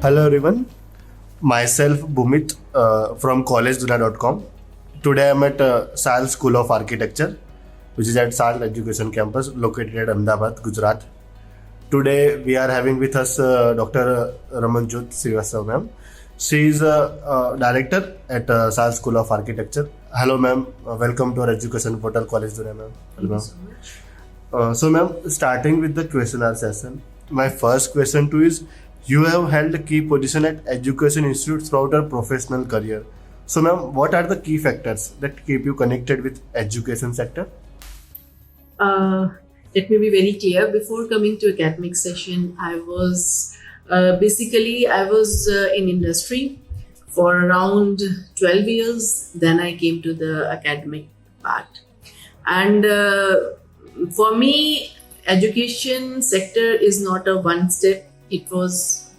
Hello everyone, myself Bhumit from collegeduna.com. Today I'm at SAL School of Architecture, which is at SAL Education Campus located at Ahmedabad, Gujarat. Today we are having with us Dr. Ramanjyot Shrivastava ma'am. She is a director at SAL School of Architecture. Hello ma'am, welcome to our education portal College Duna ma'am. Thank you so much. So ma'am, starting with the questionnaire session, my first question to is, you have held a key position at education institute throughout your professional career. So ma'am, what are the key factors that keep you connected with education sector? Let me be very clear. Before coming to academic session, I was in industry for around 12 years. Then I came to the academic part. And for me, education sector is not a one step. It was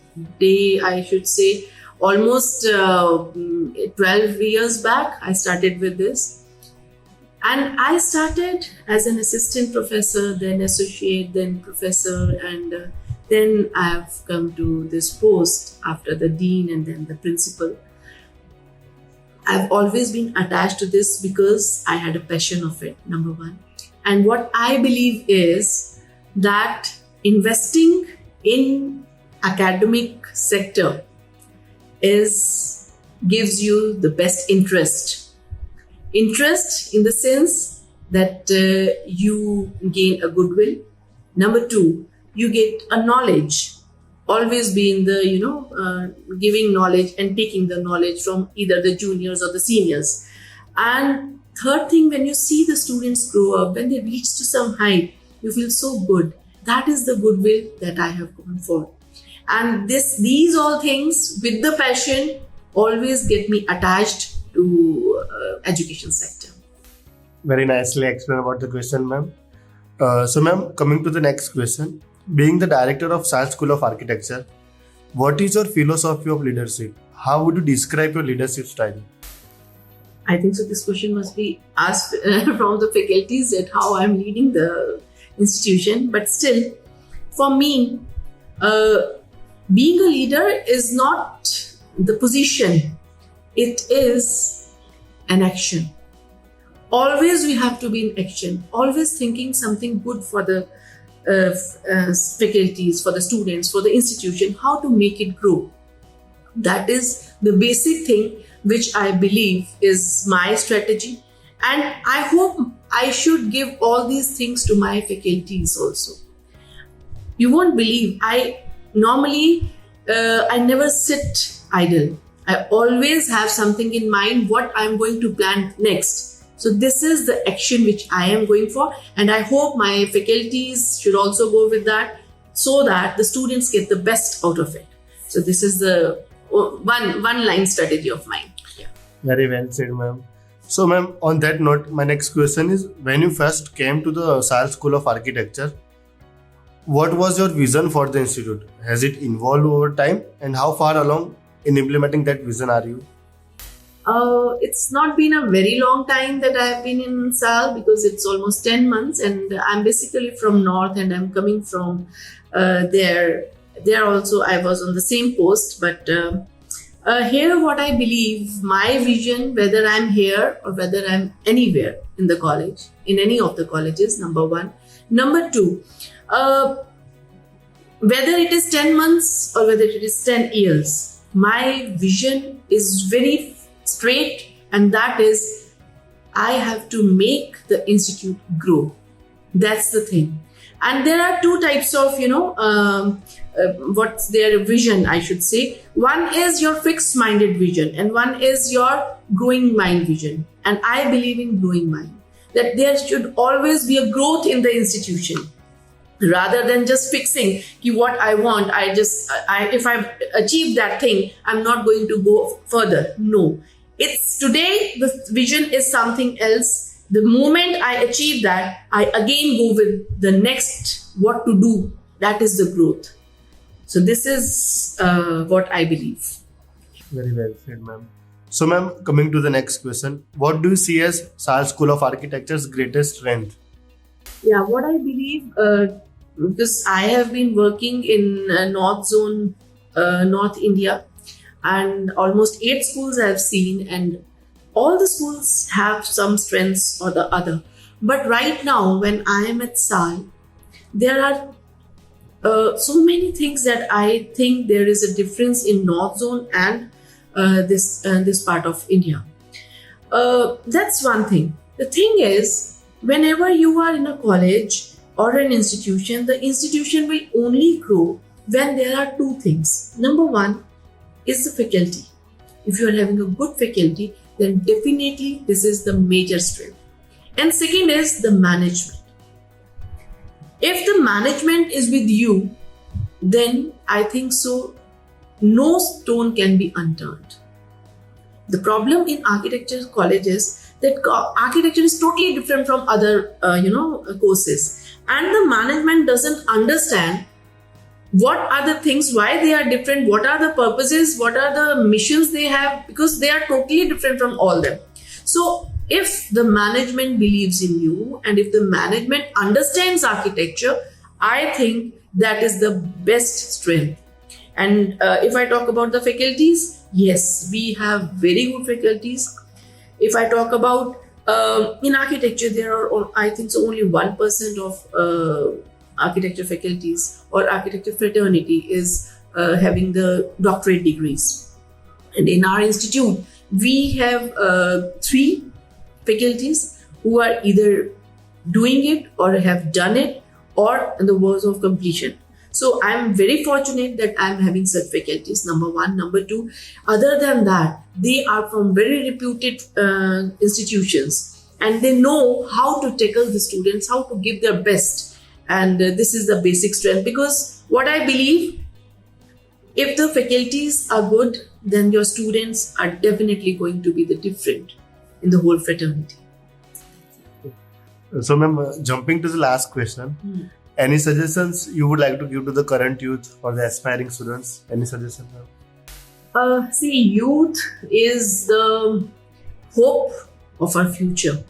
almost 12 years back, I started with this. And I started as an assistant professor, then associate, then professor, and then I have come to this post after the dean and then the principal. I've always been attached to this because I had a passion of it, number one. And what I believe is that investing in academic sector gives you the best interest in the sense that you gain a goodwill. Number two, you get a knowledge. Always be in the giving knowledge and taking the knowledge from either the juniors or the seniors. And third thing, when you see the students grow up, when they reach to some height, you feel so good. That is the goodwill that I have gone for. And these all things with the passion always get me attached to education sector. Very nicely explained about the question, ma'am. So ma'am, coming to the next question, being the director of SAL School of Architecture, what is your philosophy of leadership? How would you describe your leadership style? I think so. This question must be asked from the faculties that how I'm leading the institution. But still, for me, being a leader is not the position. It is an action. Always we have to be in action. Always thinking something good for the faculties, for the students, for the institution, how to make it grow. That is the basic thing which I believe is my strategy. And I hope I should give all these things to my faculties also. You won't believe, I never sit idle. I always have something in mind what I'm going to plan next. So this is the action which I am going for, and I hope my faculties should also go with that so that the students get the best out of it. So this is the one line strategy of mine. Yeah. Very well said, ma'am. So ma'am, on that note, my next question is, when you first came to the SAL School of Architecture, what was your vision for the institute? Has it evolved over time, and how far along in implementing that vision are you? It's not been a very long time that I have been in SAL because it's almost 10 months, and I'm basically from North and I'm coming from there. There also I was on the same post, but here what I believe, my vision, whether I'm here or whether I'm anywhere in the college, in any of the colleges, number one. Number two, whether it is 10 months or whether it is 10 years, my vision is very straight, and that is I have to make the institute grow. That's the thing. And there are two types of, what's their vision, I should say. One is your fixed minded vision and one is your growing mind vision. And I believe in growing mind, that there should always be a growth in the institution. Rather than just fixing what I want, if I've achieved that thing, I'm not going to go further. No. It's today, the vision is something else. The moment I achieve that, I again go with the next, what to do. That is the growth. So this is what I believe. Very well said, ma'am. So ma'am, coming to the next question, what do you see as SAL School of Architecture's greatest strength? Yeah, what I believe, because I have been working in North Zone North India, and almost 8 schools I've seen, and all the schools have some strengths or the other. But right now, when I am at SAL, there are so many things that I think there is a difference in North Zone and this part of India. That's one thing. The thing is, whenever you are in a college or an institution, the institution will only grow when there are two things. Number one is the faculty. If you are having a good faculty, then definitely this is the major strength. And second is the management. If the management is with you, then I think so, no stone can be unturned. The problem in architecture colleges that architecture is totally different from other courses, and the management doesn't understand what are the things, why they are different, what are the purposes, what are the missions they have, because they are totally different from all them. So if the management believes in you and if the management understands architecture, I think that is the best strength. And if I talk about the faculties, yes, we have very good faculties. If I talk about in architecture, there are, I think so, only 1% of architecture faculties or architecture fraternity is having the doctorate degrees. And in our institute, we have 3 faculties who are either doing it or have done it or in the verge of completion. So I'm very fortunate that I'm having such faculties, number one. Number two, other than that, they are from very reputed institutions and they know how to tackle the students, how to give their best. And this is the basic strength, because what I believe, if the faculties are good, then your students are definitely going to be the different in the whole fraternity. So, ma'am, jumping to the last question, any suggestions you would like to give to the current youth or the aspiring students? Any suggestions, ma'am? See, youth is the hope of our future.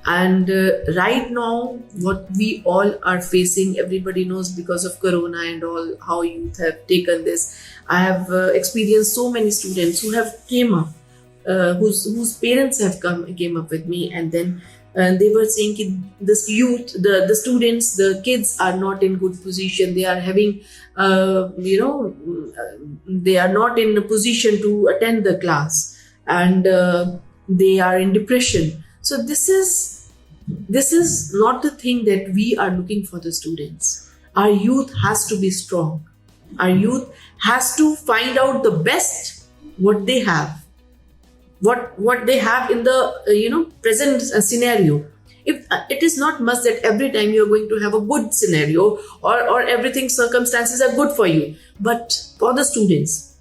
And right now, what we all are facing, everybody knows because of Corona and all, how youth have taken this. I have experienced so many students who have came up, whose parents have came up with me, and then they were saying this youth, the students, the kids are not in good position. They are having, they are not in a position to attend the class, and they are in depression. So this is not the thing that we are looking for the students. Our youth has to be strong. Our youth has to find out the best what they have, what they have in the present scenario. If it is not must that every time you are going to have a good scenario or everything circumstances are good for you, but for the students,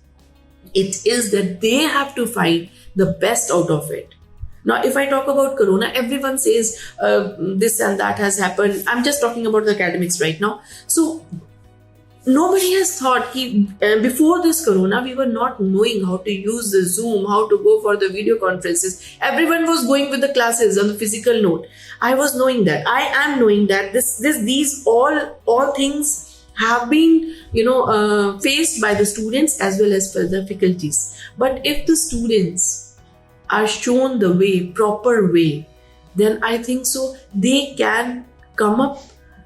it is that they have to find the best out of it. Now, if I talk about Corona, everyone says this and that has happened. I'm just talking about the academics right now. So nobody has thought before this Corona, we were not knowing how to use the Zoom, how to go for the video conferences. Everyone was going with the classes on the physical note. I was knowing that. I am knowing that these all things have been faced by the students as well as for the faculties. But if the students are shown the way, proper way, then I think so they can come up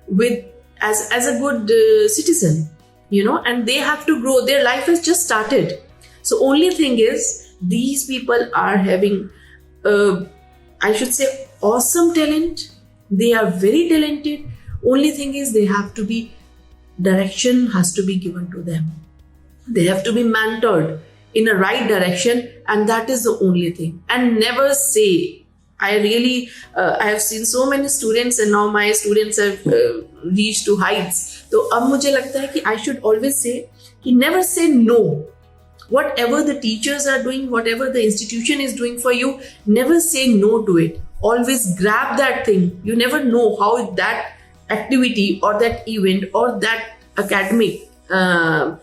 with as a good citizen, and they have to grow. Their life has just started. So only thing is, these people are having, I should say, awesome talent. They are very talented. Only thing is, they have to be, direction has to be given to them. They have to be mentored in a right direction, and that is the only thing. And never say, I have seen so many students, and now my students have reached to heights. So अब मुझे लगता है कि I should always say कि never say no. Whatever the teachers are doing, whatever the institution is doing for you, never say no to it. Always grab that thing. You never know how that activity or that event or that academic can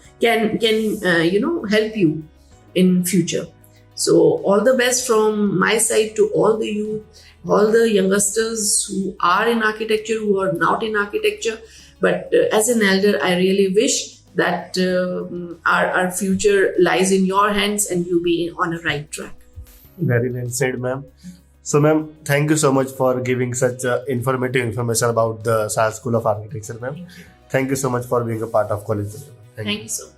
help you in future. So all the best from my side to all the youth, all the youngsters who are in architecture, who are not in architecture. But as an elder, I really wish that our future lies in your hands and you be on a right track. Very well said, ma'am. So, ma'am, thank you so much for giving such informative information about the SAL School of Architecture, ma'am. Thank you so much for being a part of college. Thank you so much.